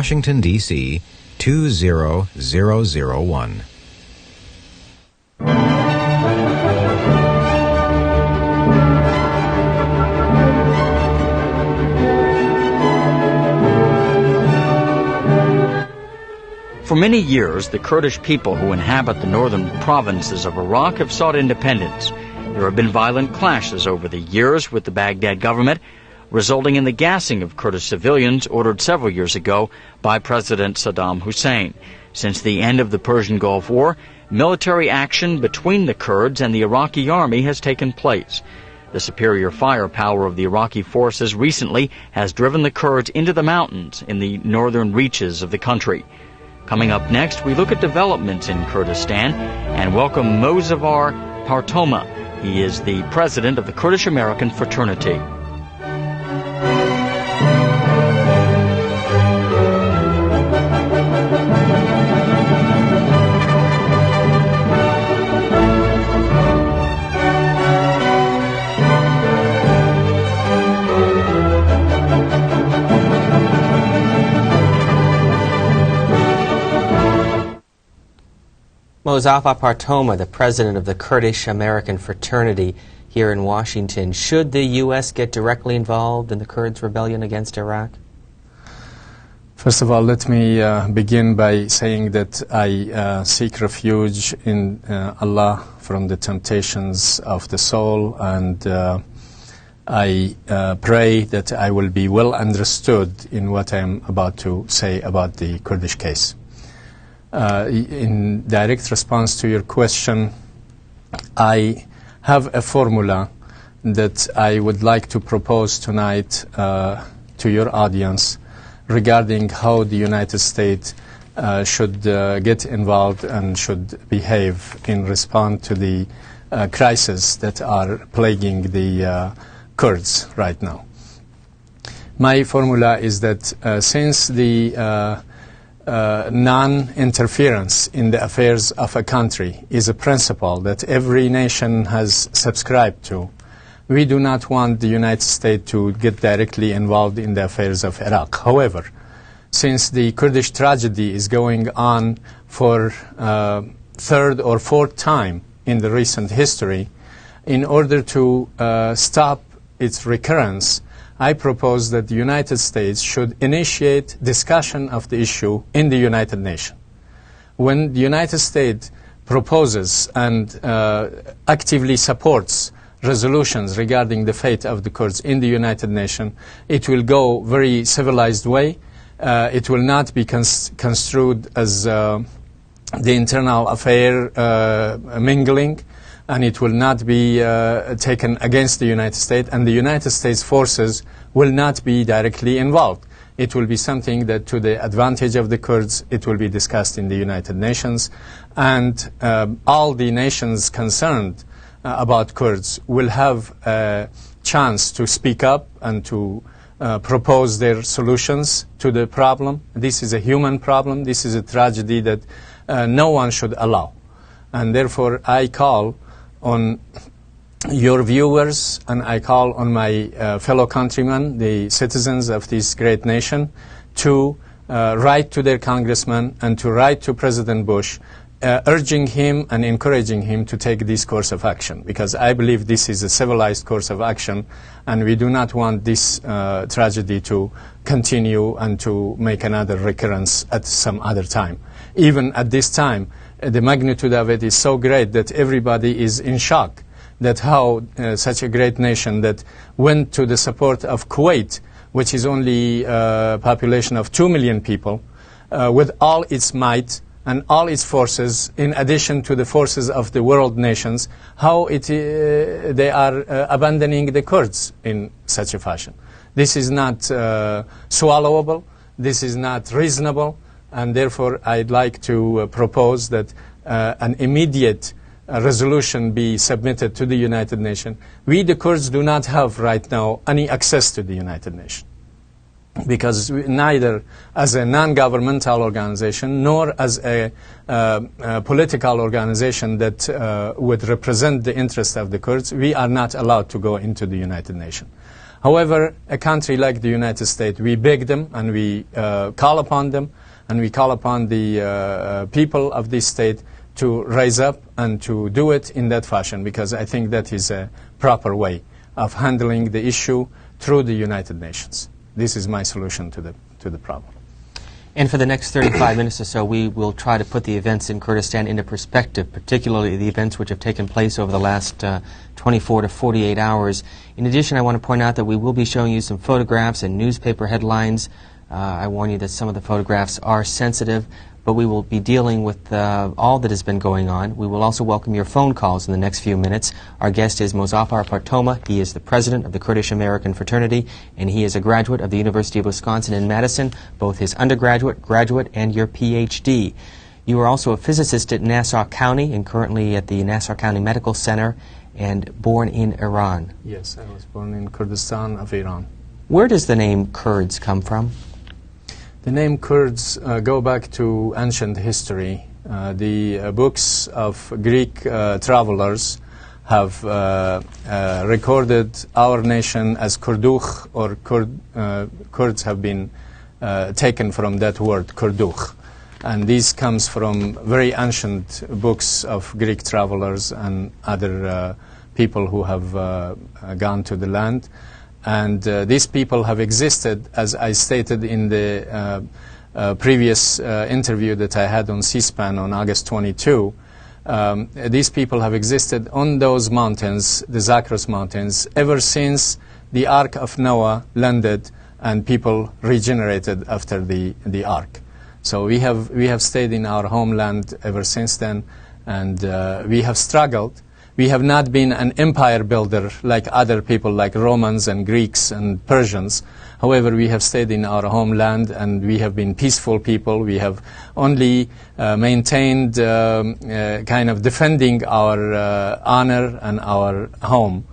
Washington, D.C. 20001. For many years, the Kurdish people who inhabit the northern provinces of Iraq have sought independence. There have been violent clashes over the years with the Baghdad government, resulting in the gassing of Kurdish civilians ordered several years ago by President Saddam Hussein. Since the end of the Persian Gulf War, military action between the Kurds and the Iraqi army has taken place. The superior firepower of the Iraqi forces recently has driven the Kurds into the mountains in the northern reaches of the country. Coming up next, we look at developments in Kurdistan and welcome Mozaffar Partoma. He is the president of the Kurdish American Fraternity. Mozaffar Partoma, the president of the Kurdish American Fraternity here in Washington. Should the U.S. get directly involved in the Kurds' rebellion against Iraq? First of all, let me begin by saying that I seek refuge in Allah from the temptations of the soul, and I pray that I will be well understood in what I am about to say about the Kurdish case. In direct response to your question, I have a formula that I would like to propose tonight to your audience regarding how the United States should get involved and should behave in response to the crises that are plaguing the Kurds right now. My formula is that since the non-interference in the affairs of a country is a principle that every nation has subscribed to, we do not want the United States to get directly involved in the affairs of Iraq. However, since the Kurdish tragedy is going on for third or fourth time in the recent history, in order to stop its recurrence, I propose that the United States should initiate discussion of the issue in the United Nations. When the United States proposes and actively supports resolutions regarding the fate of the Kurds in the United Nations, it will go very civilized way. It will not be construed as the internal affair mingling, and it will not be taken against the United States, and the United States forces will not be directly involved. It will be something that, to the advantage of the Kurds, it will be discussed in the United Nations, and all the nations concerned about Kurds will have a chance to speak up and to propose their solutions to the problem. This is a human problem. This is a tragedy that no one should allow. And therefore, I call on your viewers, and I call on my fellow countrymen, the citizens of this great nation, to write to their congressman and to write to President Bush, urging him and encouraging him to take this course of action, because I believe this is a civilized course of action, and we do not want this tragedy to continue and to make another recurrence at some other time. Even at this time, the magnitude of it is so great that everybody is in shock that how such a great nation that went to the support of Kuwait, which is only a population of 2 million people, with all its might and all its forces, in addition to the forces of the world nations, how they are abandoning the Kurds in such a fashion. This is not swallowable, this is not reasonable, and therefore I'd like to propose that an immediate resolution be submitted to the United Nations. We, the Kurds, do not have right now any access to the United Nations, because neither as a non-governmental organization nor as a political organization that would represent the interests of the Kurds, we are not allowed to go into the United Nations. However, a country like the United States, we beg them and we call upon them, and we call upon the people of this state to rise up and to do it in that fashion, because I think that is a proper way of handling the issue through the United Nations. This is my solution to the problem. And for the next 35 minutes or so, we will try to put the events in Kurdistan into perspective, particularly the events which have taken place over the last 24 to 48 hours. In addition, I want to point out that we will be showing you some photographs and newspaper headlines. I warn you that some of the photographs are sensitive, but we will be dealing with all that has been going on. We will also welcome your phone calls in the next few minutes. Our guest is Mozaffar Partoma. He is the president of the Kurdish American Fraternity, and he is a graduate of the University of Wisconsin in Madison, both his undergraduate, graduate, and your PhD. You are also a physicist at Nassau County and currently at the Nassau County Medical Center, and born in Iran. Yes, I was born in Kurdistan of Iran. Where does the name Kurds come from? The name Kurds go back to ancient history. The books of Greek travelers have recorded our nation as Kurdukh, or Kurds have been taken from that word, Kurdukh. And this comes from very ancient books of Greek travelers and other people who have gone to the land. And these people have existed, as I stated in the previous interview that I had on C-SPAN on August 22. These people have existed on those mountains, the Zakros Mountains, ever since the Ark of Noah landed and people regenerated after the Ark. So we have stayed in our homeland ever since then, and we have struggled. We have not been an empire builder like other people, like Romans and Greeks and Persians. However, we have stayed in our homeland, and we have been peaceful people. We have only maintained kind of defending our honor and our home.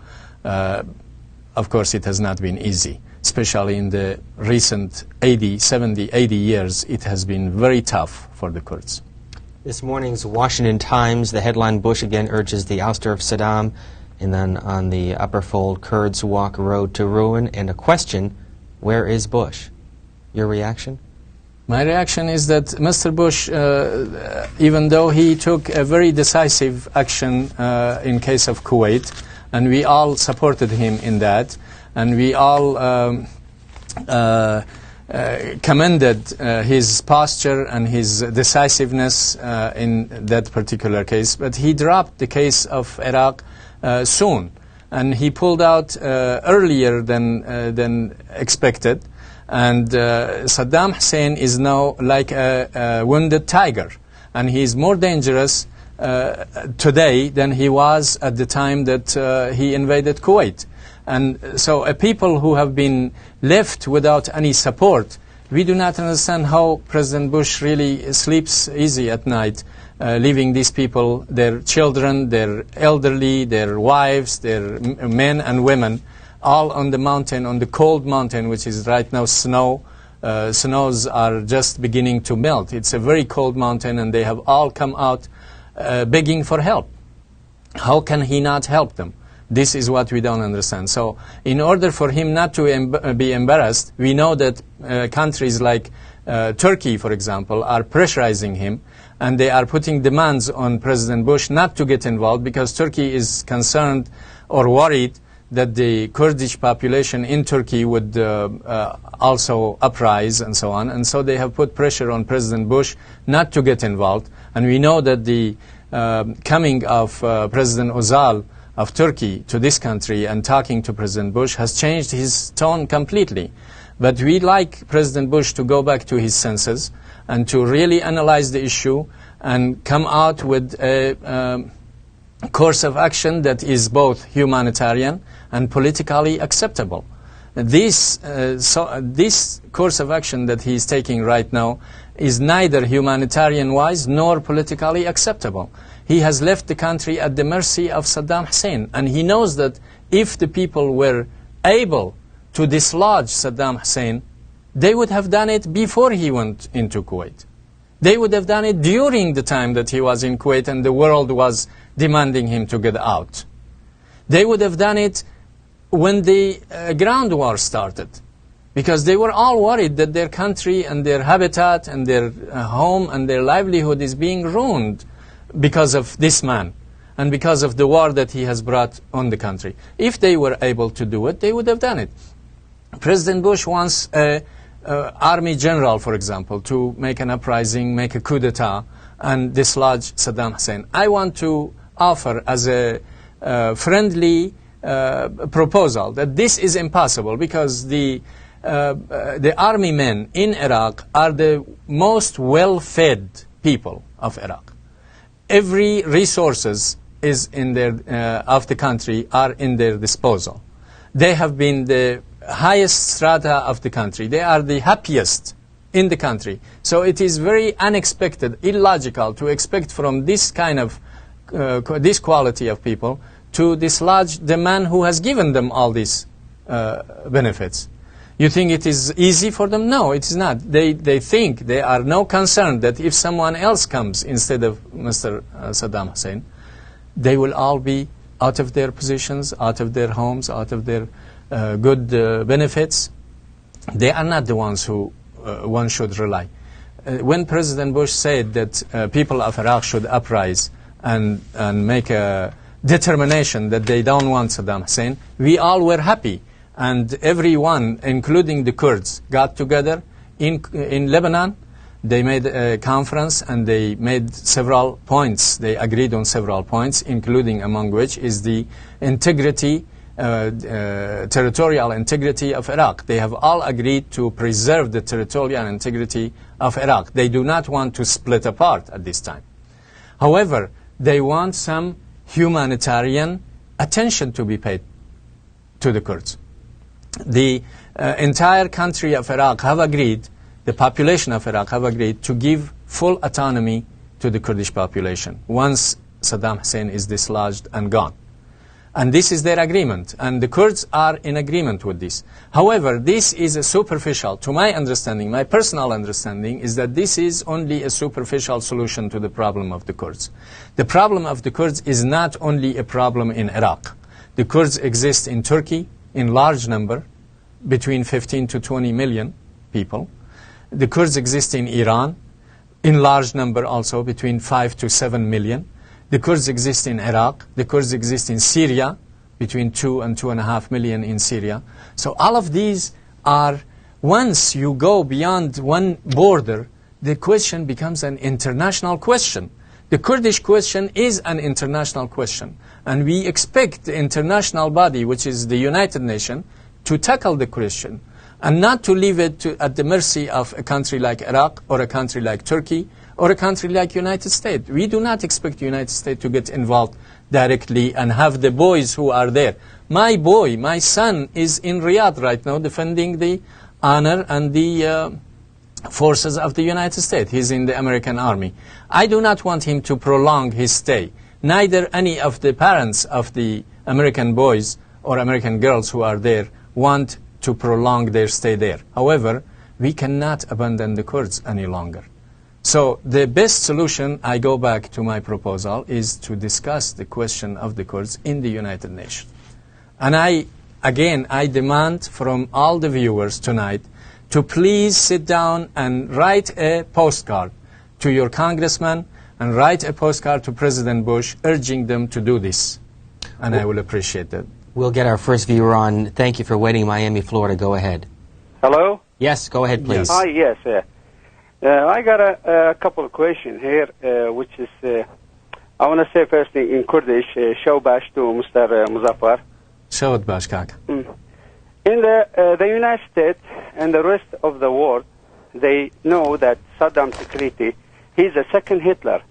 Of course, it has not been easy, especially in the recent 70, 80 years. It has been very tough for the Kurds. This morning's Washington Times, the headline, Bush again urges the ouster of Saddam, and then on the upper fold, Kurds walk road to ruin, and a question, where is Bush? Your reaction? My reaction is that Mr. Bush, even though he took a very decisive action in case of Kuwait, and we all supported him in that, and we all commended his posture and his decisiveness in that particular case, but he dropped the case of Iraq soon, and he pulled out earlier than expected, and Saddam Hussein is now like a wounded tiger, and he is more dangerous today than he was at the time that he invaded Kuwait. And so people who have been left without any support, we do not understand how President Bush really sleeps easy at night, leaving these people, their children, their elderly, their wives, their men and women, all on the mountain, on the cold mountain, which is right now snow. Snows are just beginning to melt. It's a very cold mountain, and they have all come out begging for help. How can he not help them? This is what we don't understand. So in order for him not to be embarrassed, we know that countries like Turkey, for example, are pressurizing him, and they are putting demands on President Bush not to get involved, because Turkey is concerned or worried that the Kurdish population in Turkey would also uprise and so on. And so they have put pressure on President Bush not to get involved. And we know that the coming of President Özal of Turkey to this country and talking to President Bush has changed his tone completely. But we like President Bush to go back to his senses and to really analyze the issue and come out with a course of action that is both humanitarian and politically acceptable. This course of action that he is taking right now is neither humanitarian-wise nor politically acceptable. He has left the country at the mercy of Saddam Hussein, and he knows that if the people were able to dislodge Saddam Hussein, they would have done it before he went into Kuwait. They would have done it during the time that he was in Kuwait and the world was demanding him to get out. They would have done it when the ground war started, because they were all worried that their country and their habitat and their home and their livelihood is being ruined because of this man and because of the war that he has brought on the country. If they were able to do it, they would have done it. President Bush wants an army general, for example, to make an uprising, make a coup d'etat, and dislodge Saddam Hussein. I want to offer as a friendly proposal that this is impossible, because the army men in Iraq are the most well-fed people of Iraq. Every resources is in their of the country are in their disposal. They have been the highest strata of the country. They are the happiest in the country. So it is very unexpected, illogical to expect from this kind of this quality of people to dislodge the man who has given them all these benefits. You think it is easy for them? No, it is not. They think, they are no concerned that if someone else comes instead of Mr. Saddam Hussein, they will all be out of their positions, out of their homes, out of their good benefits. They are not the ones who one should rely. When President Bush said that people of Iraq should uprise and make a determination that they don't want Saddam Hussein, we all were happy. And everyone, including the Kurds, got together in Lebanon. They made a conference and they made several points. They agreed on several points, including among which is the integrity, territorial integrity of Iraq. They have all agreed to preserve the territorial integrity of Iraq. They do not want to split apart at this time. However, they want some humanitarian attention to be paid to the Kurds. The entire country of Iraq have agreed, the population of Iraq have agreed to give full autonomy to the Kurdish population once Saddam Hussein is dislodged and gone. And this is their agreement, and the Kurds are in agreement with this. However, this is a superficial, to my understanding, my personal understanding, is that this is only a superficial solution to the problem of the Kurds. The problem of the Kurds is not only a problem in Iraq. The Kurds exist in Turkey, in large number, between 15 to 20 million people. The Kurds exist in Iran, in large number also, between 5 to 7 million. The Kurds exist in Iraq. The Kurds exist in Syria, between 2 and 2.5 million in Syria. So all of these are, once you go beyond one border, the question becomes an international question. The Kurdish question is an international question. And we expect the international body, which is the United Nations, to tackle the question and not to leave it at the mercy of a country like Iraq or a country like Turkey or a country like United States. We do not expect the United States to get involved directly and have the boys who are there. My boy, my son, is in Riyadh right now defending the honor and the forces of the United States. He's in the American Army. I do not want him to prolong his stay. Neither any of the parents of the American boys or American girls who are there want to prolong their stay there. However, we cannot abandon the Kurds any longer. So the best solution, I go back to my proposal, is to discuss the question of the Kurds in the United Nations. And I demand from all the viewers tonight to please sit down and write a postcard to your congressman and write a postcard to President Bush urging them to do this. And I will appreciate that. We'll get our first viewer on. Thank you for waiting, Miami, Florida. Go ahead. Hello? Yes, go ahead, please. Hi, yes. I got a couple of questions here, which is, I want to say first in Kurdish, Showbash to Mr. Muzaffar. Shawad Bash Kaka. In the United States and the rest of the world, they know that Saddam Tikriti, he's a second Hitler.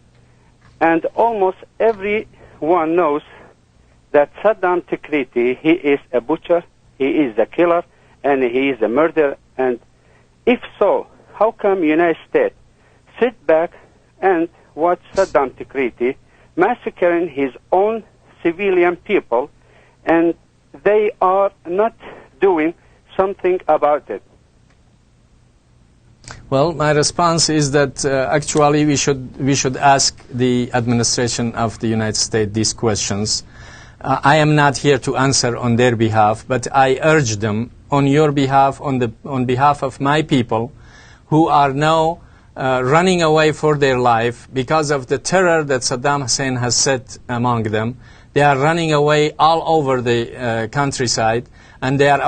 And almost everyone knows that Saddam Tikriti, he is a butcher, he is a killer, and he is a murderer. And if so, how come United States sit back and watch Saddam Tikriti massacring his own civilian people, and they are not doing something about it? Well, my response is that actually we should ask the administration of the United States these questions. I am not here to answer on their behalf, but I urge them on your behalf, on behalf of my people, who are now running away for their life because of the terror that Saddam Hussein has set among them. They are running away all over the countryside, and they are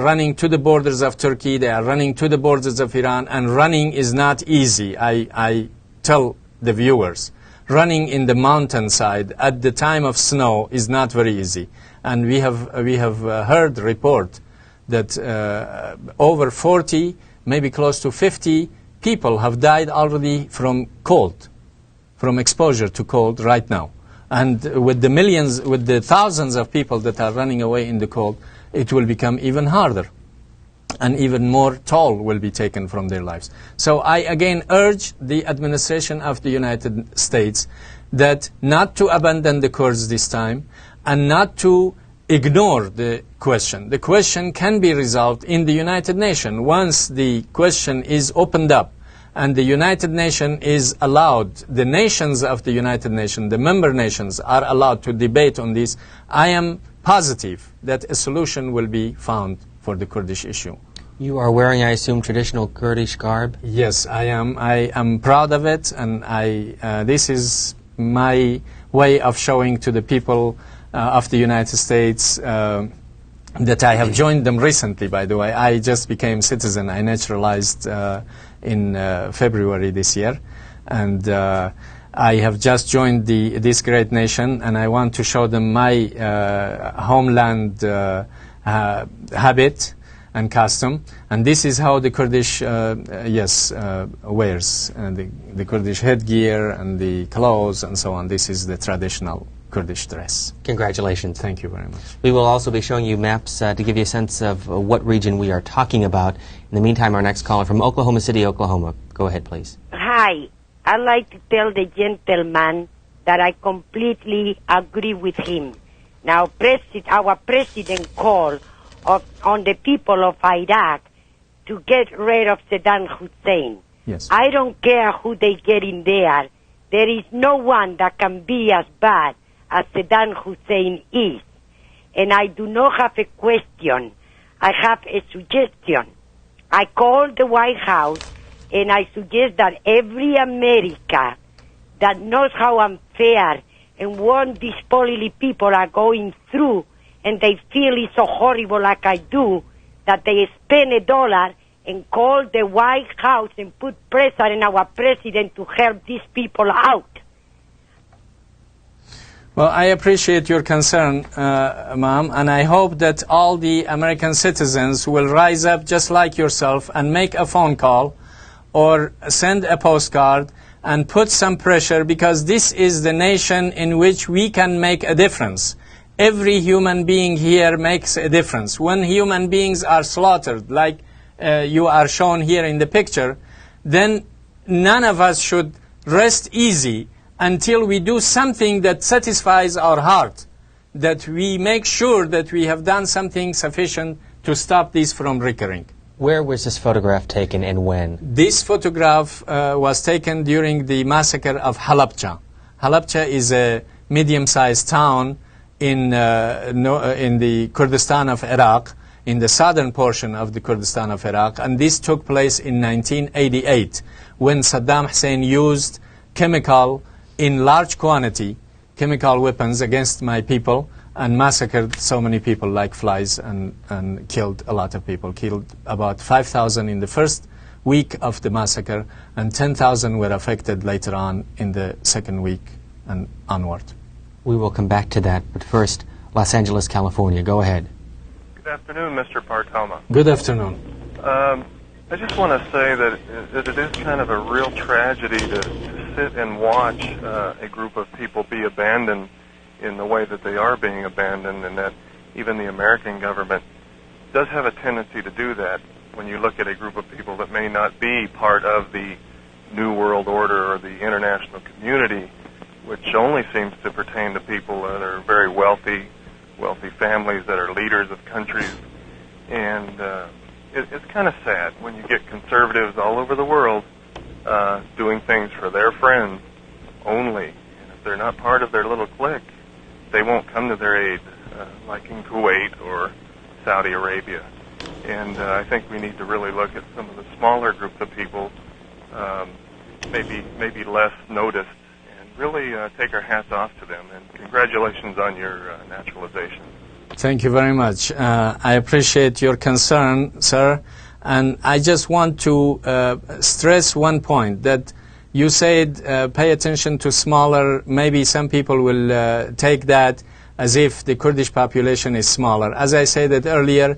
running to the borders of Turkey, they are running to the borders of Iran, and running is not easy. I tell the viewers, running in the mountainside at the time of snow is not very easy. And we have heard report that over 40, maybe close to 50 people have died already from cold, from exposure to cold right now. And with the millions, with the thousands of people that are running away in the cold, it will become even harder. And even more toll will be taken from their lives. So I again urge the administration of the United States that not to abandon the Kurds this time and not to ignore the question. The question can be resolved in the United Nations. Once the question is opened up and the United Nations is allowed, the nations of the United Nations, the member nations are allowed to debate on this, I am positive that a solution will be found for the Kurdish issue. You are wearing, I assume, traditional Kurdish garb? Yes, I am. I am proud of it, and this is my way of showing to the people of the United States that I have joined them recently, by the way. I just became citizen. I naturalized in February this year, and I have just joined this great nation, and I want to show them my homeland habit and custom, and this is how the Kurdish wears the Kurdish headgear and the clothes and so on. This is the traditional Kurdish dress. Congratulations. Thank you very much. We will also be showing you maps to give you a sense of what region we are talking about. In the meantime, our next caller from Oklahoma City, Oklahoma. Go ahead, please. Hi. I'd like to tell the gentleman that I completely agree with him. Now, our president called on the people of Iraq to get rid of Saddam Hussein. Yes. I don't care who they get in there. There is no one that can be as bad as Saddam Hussein is. And I do not have a question. I have a suggestion. I called the White House and I suggest that every American that knows how unfair and what these policy people are going through, and they feel it's so horrible like I do, that they spend $1 and call the White House and put pressure on our president to help these people out. Well, I appreciate your concern, ma'am, and I hope that all the American citizens will rise up just like yourself and make a phone call or send a postcard and put some pressure, because this is the nation in which we can make a difference. Every human being here makes a difference. When human beings are slaughtered, like you are shown here in the picture, then none of us should rest easy until we do something that satisfies our heart, that we make sure that we have done something sufficient to stop this from recurring. Where was this photograph taken and when? This photograph was taken during the massacre of Halabja. Halabja is a medium-sized town in the Kurdistan of Iraq, in the southern portion of the Kurdistan of Iraq, and this took place in 1988 when Saddam Hussein used chemical in large quantity, chemical weapons against my people, and massacred so many people like flies and killed a lot of people. Killed about 5,000 in the first week of the massacre, and 10,000 were affected later on in the second week and onward. We will come back to that, but first, Los Angeles, California. Go ahead. Good afternoon, Mr. Partoma. Good afternoon. I just want to say that it is kind of a real tragedy to sit and watch a group of people be abandoned in the way that they are being abandoned, and that even the American government does have a tendency to do that when you look at a group of people that may not be part of the New World Order or the international community, which only seems to pertain to people that are very wealthy families that are leaders of countries. And it's kind of sad when you get conservatives all over the world doing things for their friends only. And if they're not part of their little clique, they won't come to their aid, like in Kuwait or Saudi Arabia. And I think we need to really look at some of the smaller groups of people, maybe less noticed, and really take our hats off to them. And congratulations on your naturalization. Thank you very much. I appreciate your concern, sir. And I just want to stress one point, that you said pay attention to smaller. Maybe some people will take that as if the Kurdish population is smaller. As I said that earlier,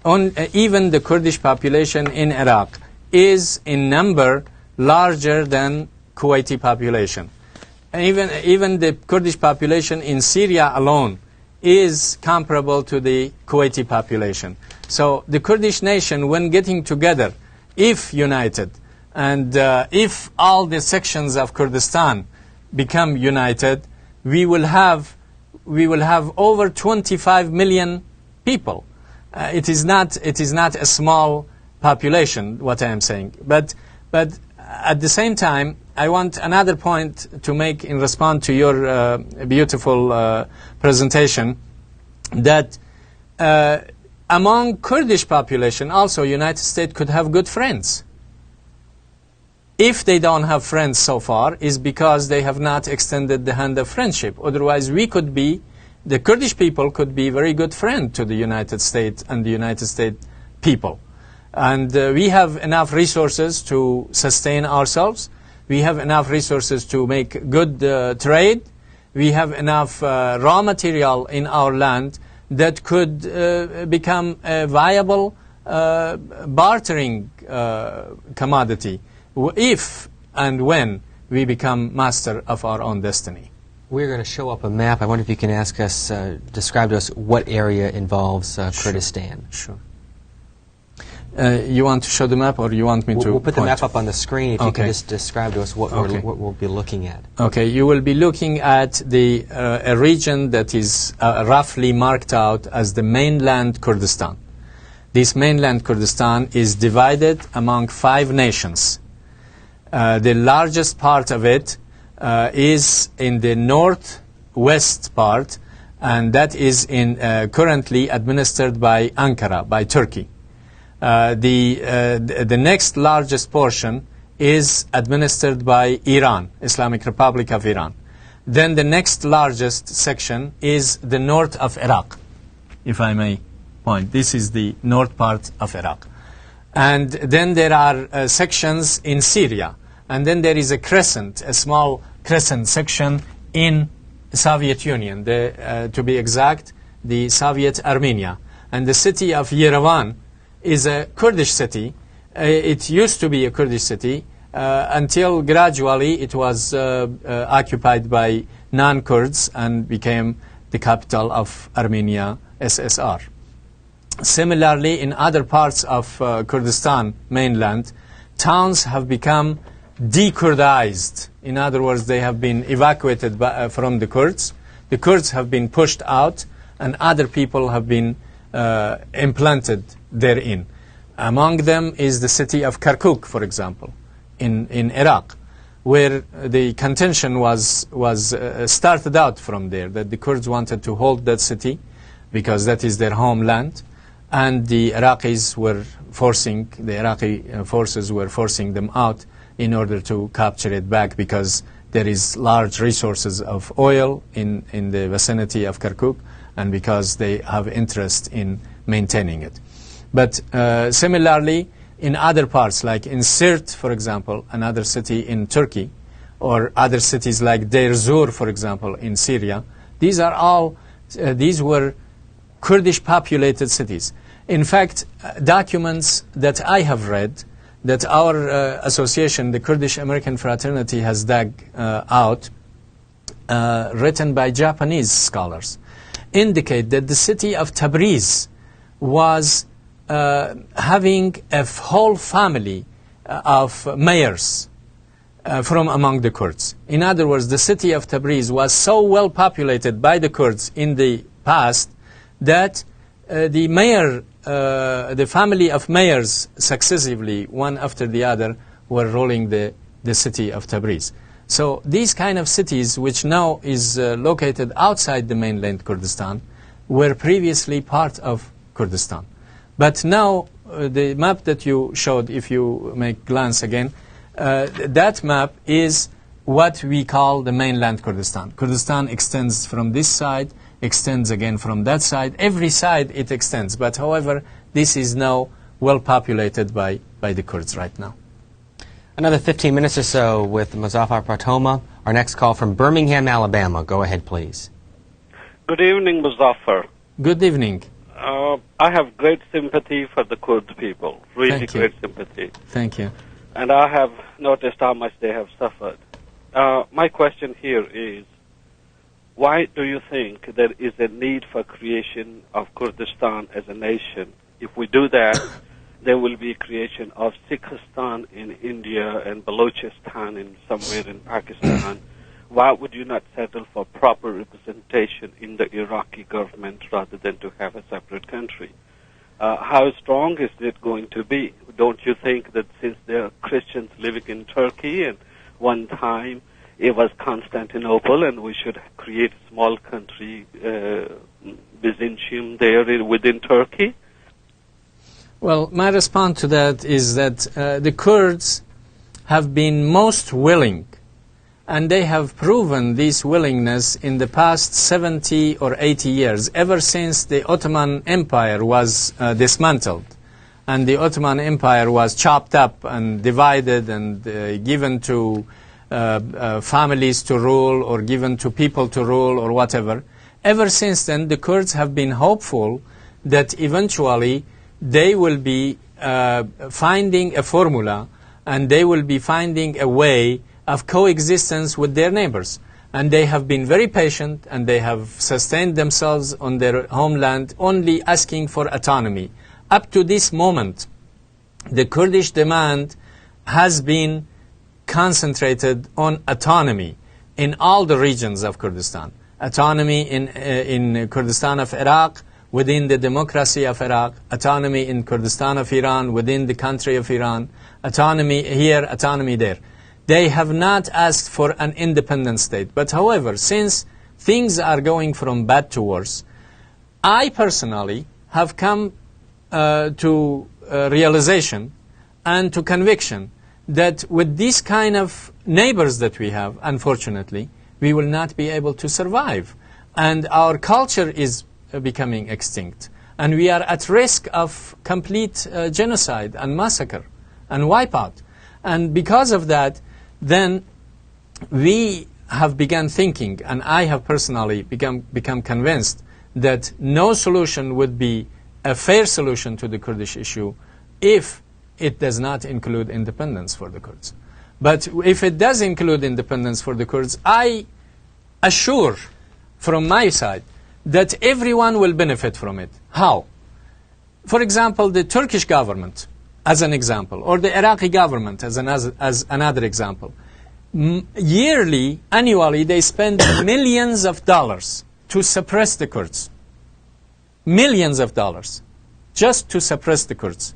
even the Kurdish population in Iraq is in number larger than Kuwaiti population. Even the Kurdish population in Syria alone is comparable to the Kuwaiti population. So the Kurdish nation, when getting together, if united, and if all the sections of Kurdistan become united, we will have over 25 million people. It is not a small population, what I am saying. But at the same time, I want another point to make in response to your beautiful presentation, that among Kurdish population also United States could have good friends. If they don't have friends so far, is because they have not extended the hand of friendship. Otherwise, the Kurdish people could be very good friend to the United States and the United States people. And we have enough resources to sustain ourselves. We have enough resources to make good trade. We have enough raw material in our land that could become a viable bartering commodity if and when we become master of our own destiny. We're going to show up a map. I wonder if you can describe to us what area involves Kurdistan. Sure. You want to show the map, or you want me to We'll put the map up on the screen. If you can Okay. just describe to us what we'll be looking at. Okay, you will be looking at a region that is roughly marked out as the mainland Kurdistan. This mainland Kurdistan is divided among 5 nations. The largest part of it is in the northwest part, and that is currently administered by Ankara, by Turkey. The next largest portion is administered by Iran, Islamic Republic of Iran. Then the next largest section is the north of Iraq, if I may point. This is the north part of Iraq. And then there are sections in Syria. And then there is a crescent, a small crescent section in the Soviet Union, to be exact, the Soviet Armenia. And the city of Yerevan is a Kurdish city. It used to be a Kurdish city until gradually it was occupied by non-Kurds and became the capital of Armenia, SSR. Similarly, in other parts of Kurdistan mainland, towns have become de-Kurdized. In other words, they have been evacuated from the Kurds. The Kurds have been pushed out, and other people have been implanted therein. Among them is the city of Kirkuk, for example, in Iraq, where the contention was started out from there, that the Kurds wanted to hold that city because that is their homeland, and the Iraqi forces were forcing them out in order to capture it back, because there is large resources of oil in the vicinity of Kirkuk, and because they have interest in maintaining it. But similarly, in other parts, like in Sirt, for example, another city in Turkey, or other cities like Deir Zur, for example, in Syria, these were Kurdish populated cities. In fact, documents that I have read, that our association, the Kurdish American Fraternity, has dug out, written by Japanese scholars, indicate that the city of Tabriz was having a whole family of mayors from among the Kurds. In other words, the city of Tabriz was so well populated by the Kurds in the past that the family of mayors successively, one after the other, were ruling the city of Tabriz. So these kind of cities, which now is located outside the mainland Kurdistan, were previously part of Kurdistan. But now, the map that you showed, if you make glance again, that map is what we call the mainland Kurdistan. Kurdistan extends from this side, extends again from that side. Every side it extends. But however, this is now well populated by the Kurds right now. Another 15 minutes or so with Muzaffar Pratoma. Our next call from Birmingham, Alabama. Go ahead, please. Good evening, Muzaffar. Good evening. I have great sympathy for the Kurd people, really great sympathy. Thank you. And I have noticed how much they have suffered. My question here is, why do you think there is a need for creation of Kurdistan as a nation? If we do that, there will be creation of Sikhistan in India and Balochistan in somewhere in Pakistan. Why would you not settle for proper representation in the Iraqi government rather than to have a separate country? How strong is it going to be? Don't you think that since there are Christians living in Turkey and one time it was Constantinople and we should create a small country, Byzantium, there within Turkey? Well, my response to that is that the Kurds have been most willing, and they have proven this willingness in the past 70 or 80 years, ever since the Ottoman Empire was dismantled. And the Ottoman Empire was chopped up and divided and given to families to rule or given to people to rule or whatever. Ever since then, the Kurds have been hopeful that eventually they will be finding a formula and they will be finding a way of coexistence with their neighbors. And they have been very patient and they have sustained themselves on their homeland only asking for autonomy. Up to this moment, the Kurdish demand has been concentrated on autonomy in all the regions of Kurdistan. Autonomy in Kurdistan of Iraq, within the democracy of Iraq, autonomy in Kurdistan of Iran, within the country of Iran, autonomy here, autonomy there. They have not asked for an independent state. But however, since things are going from bad to worse, I personally have come to realization and to conviction that with these kind of neighbors that we have, unfortunately, we will not be able to survive. And our culture is becoming extinct. And we are at risk of complete genocide and massacre and wipeout. And because of that, then we have begun thinking, and I have personally become convinced that no solution would be a fair solution to the Kurdish issue if it does not include independence for the Kurds. But if it does include independence for the Kurds, I assure from my side that everyone will benefit from it. How? For example, the Turkish government, as an example, or the Iraqi government as another example. Yearly, annually, they spend millions of dollars to suppress the Kurds. Millions of dollars just to suppress the Kurds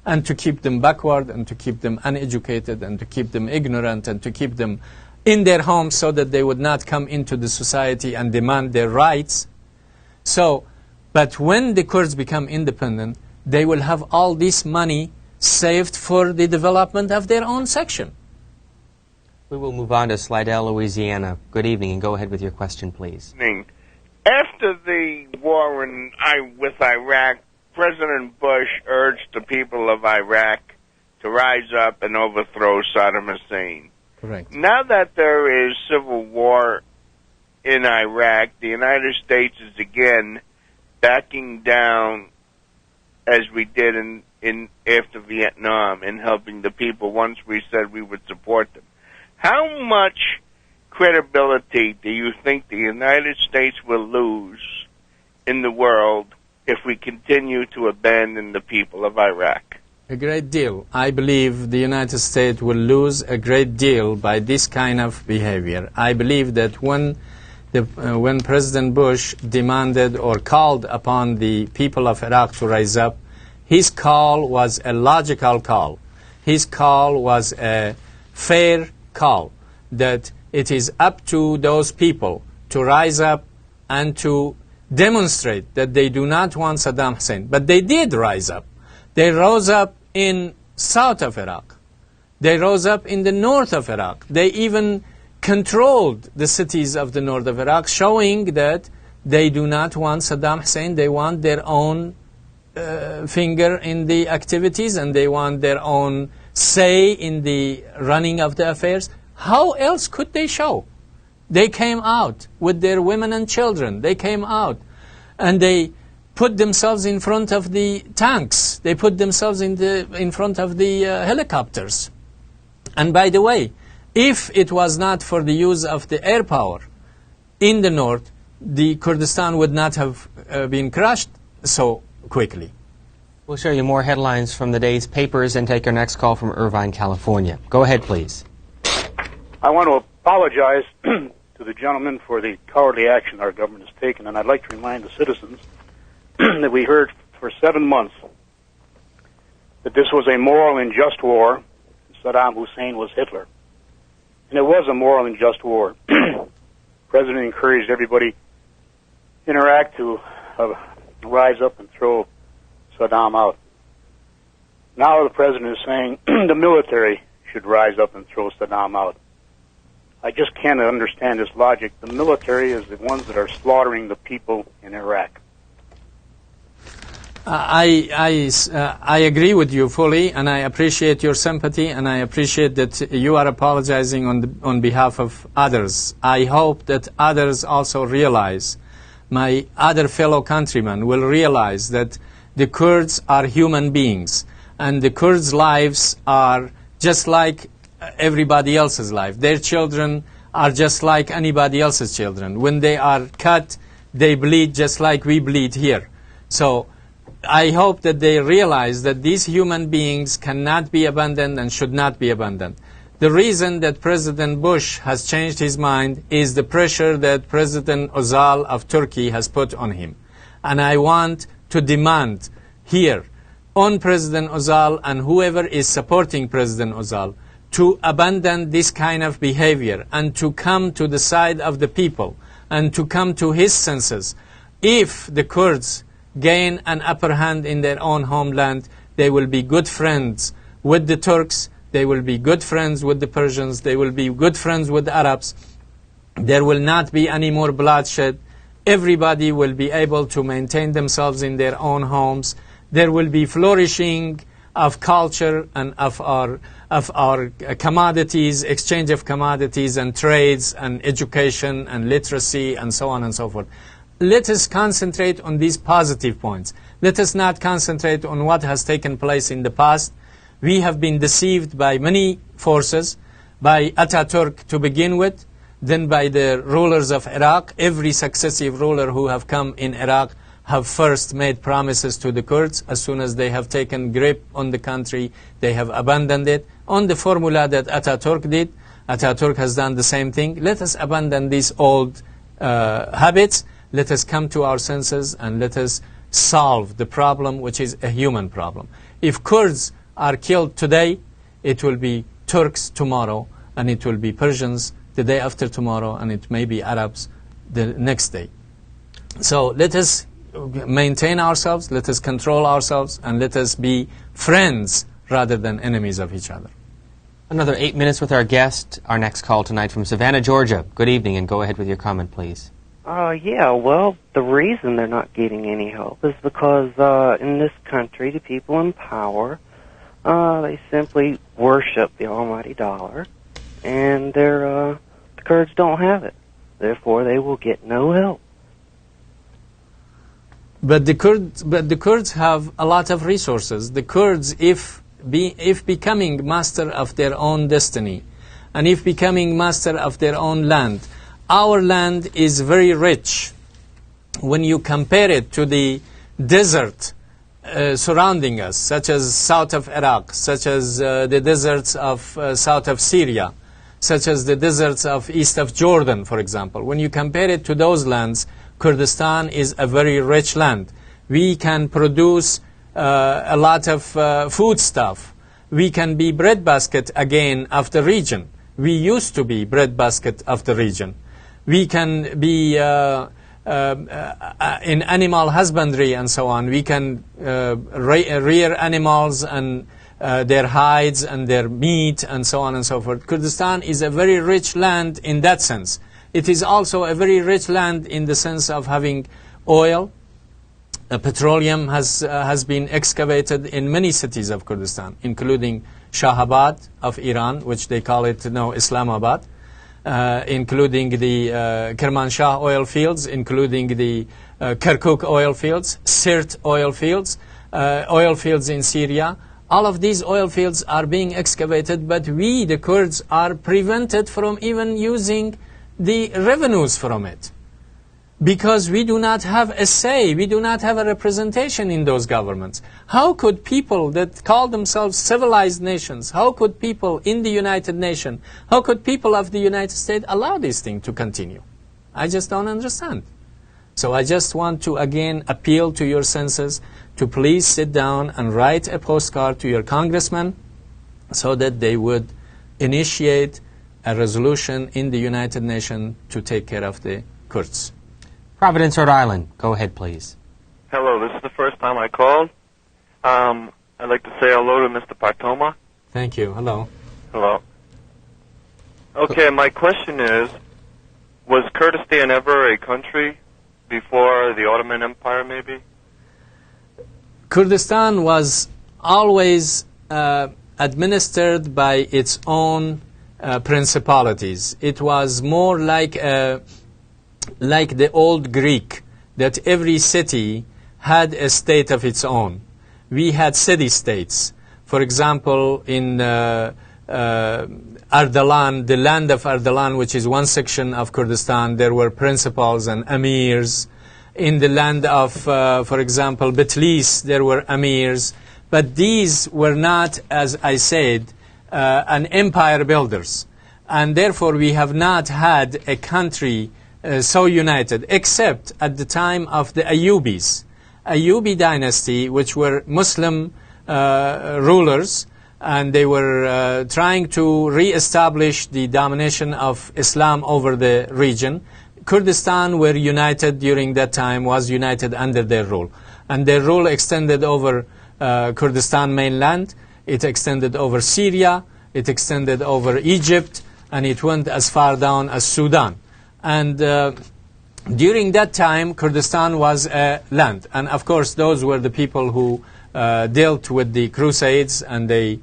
and to keep them backward and to keep them uneducated and to keep them ignorant and to keep them in their homes so that they would not come into the society and demand their rights. So, but when the Kurds become independent, they will have all this money saved for the development of their own section. We will move on to Slidell, Louisiana. Good evening, and go ahead with your question, please. After the war with Iraq, President Bush urged the people of Iraq to rise up and overthrow Saddam Hussein. Correct. Now that there is civil war in Iraq, the United States is again backing down, as we did in after Vietnam, in helping the people once we said we would support them. How much credibility do you think the United States will lose in the world if we continue to abandon the people of Iraq? A great deal. I believe the United States will lose a great deal by this kind of behavior. I believe that when President Bush demanded or called upon the people of Iraq to rise up, his call was a logical call. His call was a fair call. that it is up to those people to rise up and to demonstrate that they do not want Saddam Hussein. But they did rise up. They rose up in south of Iraq. They rose up in the north of Iraq. They even controlled the cities of the north of Iraq, showing that they do not want Saddam Hussein. They want their own finger in the activities, and they want their own say in the running of the affairs. How else could they show? They came out with their women and children. They came out and they put themselves in front of the tanks. They put themselves in front of the helicopters. And by the way, if it was not for the use of the air power in the north, the Kurdistan would not have been crushed so quickly. We'll show you more headlines from the day's papers and take our next call from Irvine, California. Go ahead, please. I want to apologize to the gentleman for the cowardly action our government has taken, and I'd like to remind the citizens that we heard for 7 months that this was a moral and just war. Saddam Hussein was Hitler. And it was a moral and just war. The President encouraged everybody in Iraq to rise up and throw Saddam out. Now the President is saying the military should rise up and throw Saddam out. I just can't understand this logic. The military is the ones that are slaughtering the people in Iraq. I agree with you fully, and I appreciate your sympathy, and I appreciate that you are apologizing on behalf of others. I hope that others also realize, my other fellow countrymen will realize that the Kurds are human beings, and the Kurds' lives are just like everybody else's life. Their children are just like anybody else's children. When they are cut, they bleed just like we bleed here. So I hope that they realize that these human beings cannot be abandoned and should not be abandoned. The reason that President Bush has changed his mind is the pressure that President Özal of Turkey has put on him. And I want to demand here on President Özal and whoever is supporting President Özal to abandon this kind of behavior and to come to the side of the people and to come to his senses. If the Kurds gain an upper hand in their own homeland, they will be good friends with the Turks, they will be good friends with the Persians, they will be good friends with the Arabs. There will not be any more bloodshed. Everybody will be able to maintain themselves in their own homes. There will be flourishing of culture and of our commodities, exchange of commodities and trades and education and literacy and so on and so forth. Let us concentrate on these positive points. Let us not concentrate on what has taken place in the past. We have been deceived by many forces, by Ataturk to begin with, then by the rulers of Iraq. Every successive ruler who have come in Iraq have first made promises to the Kurds. As soon as they have taken grip on the country, they have abandoned it. On the formula that Ataturk did, Ataturk has done the same thing. Let us abandon these old habits. Let us come to our senses and let us solve the problem, which is a human problem. If Kurds are killed today, it will be Turks tomorrow, and it will be Persians the day after tomorrow, and it may be Arabs the next day. So let us maintain ourselves, let us control ourselves, and let us be friends rather than enemies of each other. Another 8 minutes with our guest. Our next call tonight from Savannah, Georgia. Good evening, and go ahead with your comment, please. Yeah, well, the reason they're not getting any help is because in this country, the people in power, they simply worship the almighty dollar, and the Kurds don't have it. Therefore, they will get no help. But the Kurds have a lot of resources. The Kurds, if becoming master of their own destiny, and if becoming master of their own land, our land is very rich. When you compare it to the desert surrounding us, such as south of Iraq, such as the deserts of south of Syria, such as the deserts of east of Jordan, for example. When you compare it to those lands, Kurdistan is a very rich land. We can produce a lot of food stuff. We can be breadbasket again of the region. We used to be breadbasket of the region. We can be in animal husbandry and so on. We can rear animals and their hides and their meat and so on and so forth. Kurdistan is a very rich land in that sense. It is also a very rich land in the sense of having oil. Petroleum has been excavated in many cities of Kurdistan, including Shahabad of Iran, which they call it now Islamabad, including the Kermanshah oil fields, including the Kirkuk oil fields, Sirt oil fields in Syria. All of these oil fields are being excavated, but we, the Kurds, are prevented from even using the revenues from it. Because we do not have a say, we do not have a representation in those governments. How could people that call themselves civilized nations, how could people in the United Nations, how could people of the United States allow this thing to continue? I just don't understand. So I just want to again appeal to your senses to please sit down and write a postcard to your congressman so that they would initiate a resolution in the United Nations to take care of the Kurds. Providence, Rhode Island. Go ahead, please. Hello, this is the first time I called. I'd like to say hello to Mr. Partoma. Thank you. Hello. Hello. Okay, my question is, was Kurdistan ever a country before the Ottoman Empire, maybe? Kurdistan was always administered by its own principalities. It was more like the old Greek, that every city had a state of its own. We had city-states. For example, in Ardalan, the land of Ardalan, which is one section of Kurdistan, there were principals and emirs. In the land of, for example, Bitlis, there were emirs. But these were not, as I said, an empire builders. And therefore, we have not had a country so united, except at the time of the Ayyubis. Ayyubi dynasty, which were Muslim rulers, and they were trying to re-establish the domination of Islam over the region. Kurdistan were united during that time, was united under their rule. And their rule extended over Kurdistan mainland, it extended over Syria, it extended over Egypt, and it went as far down as Sudan. And during that time, Kurdistan was a land. And of course, those were the people who dealt with the Crusades, and they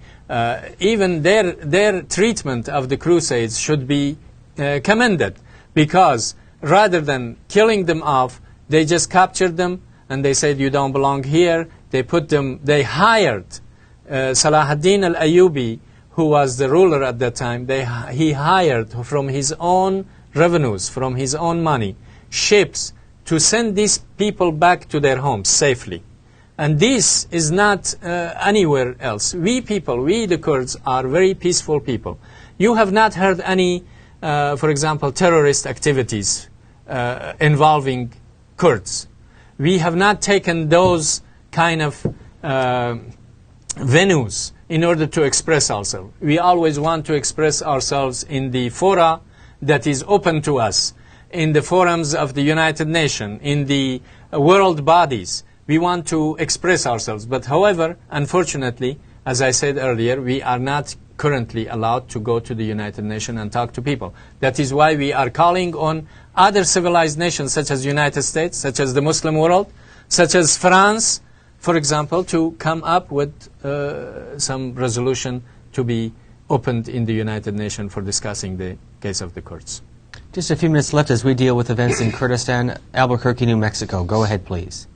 even their treatment of the Crusades should be commended, because rather than killing them off, they just captured them and they said, you don't belong here. They hired Salah ad-Din al-Ayyubi, who was the ruler at that time. He hired from his own revenues, from his own money, ships to send these people back to their homes safely. And this is not anywhere else. We the Kurds, are very peaceful people. You have not heard any, for example, terrorist activities involving Kurds. We have not taken those kind of venues in order to express ourselves. We always want to express ourselves in the fora that is open to us, in the forums of the United Nations, in the world bodies. We want to express ourselves. But however, unfortunately, as I said earlier, we are not currently allowed to go to the United Nations and talk to people. That is why we are calling on other civilized nations, such as the United States, such as the Muslim world, such as France, for example, to come up with some resolution to be opened in the United Nations for discussing the case of the Kurds. Just a few minutes left as we deal with events in Kurdistan. Albuquerque, New Mexico. Go ahead, please.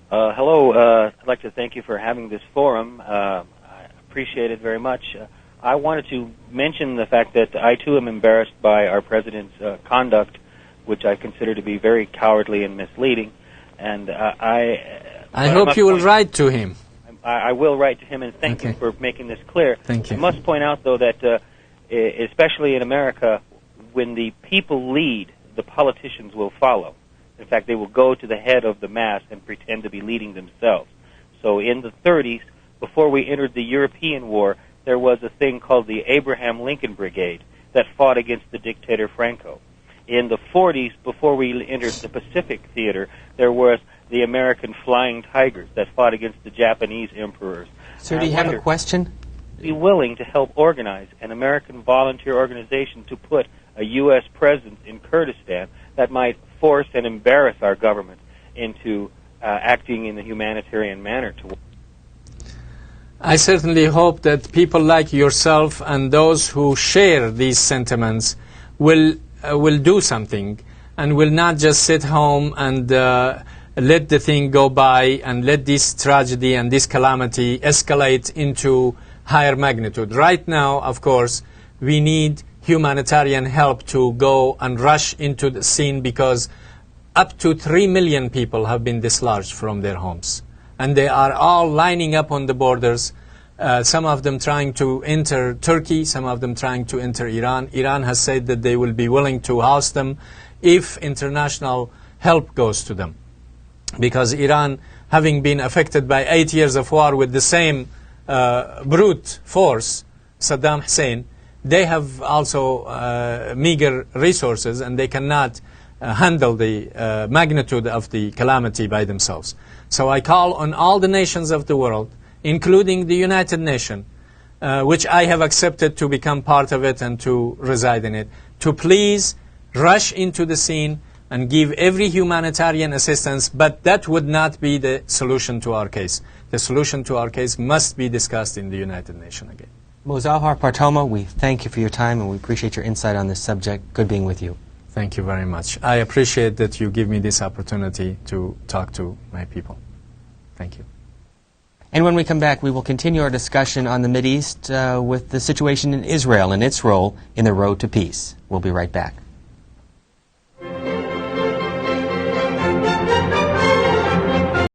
Hello. I'd like to thank you for having this forum. I appreciate it very much. I wanted to mention the fact that I, too, am embarrassed by our President's conduct, which I consider to be very cowardly and misleading. And I hope you will write to him. I will write to him and thank him for making this clear. Thank you. I must point out, though, that especially in America, when the people lead, the politicians will follow. In fact, they will go to the head of the mass and pretend to be leading themselves. So in the 30s, before we entered the European war, there was a thing called the Abraham Lincoln Brigade. that fought against the dictator Franco. In the 40s, before we entered the Pacific theater, there was the American Flying Tigers that fought against the Japanese emperors. Sir, do you have a question? Be willing to help organize an American volunteer organization to put a U.S. presence in Kurdistan that might force and embarrass our government into acting in a humanitarian manner. I certainly hope that people like yourself and those who share these sentiments will do something and will not just sit home and let the thing go by and let this tragedy and this calamity escalate into higher magnitude. Right now, of course, we need humanitarian help to go and rush into the scene because up to 3 million people have been dislodged from their homes. And they are all lining up on the borders, some of them trying to enter Turkey, some of them trying to enter Iran. Iran has said that they will be willing to house them if international help goes to them. Because Iran, having been affected by 8 years of war with the same brute force, Saddam Hussein, they have also meager resources and they cannot handle the magnitude of the calamity by themselves. So I call on all the nations of the world, including the United Nations, which I have accepted to become part of it and to reside in it, to please rush into the scene and give every humanitarian assistance, but that would not be the solution to our case. The solution to our case must be discussed in the United Nations again. Mozaffar Partomo, we thank you for your time and we appreciate your insight on this subject. Good being with you. Thank you very much. I appreciate that you give me this opportunity to talk to my people. Thank you. And when we come back, we will continue our discussion on the Mideast with the situation in Israel and its role in the road to peace. We'll be right back.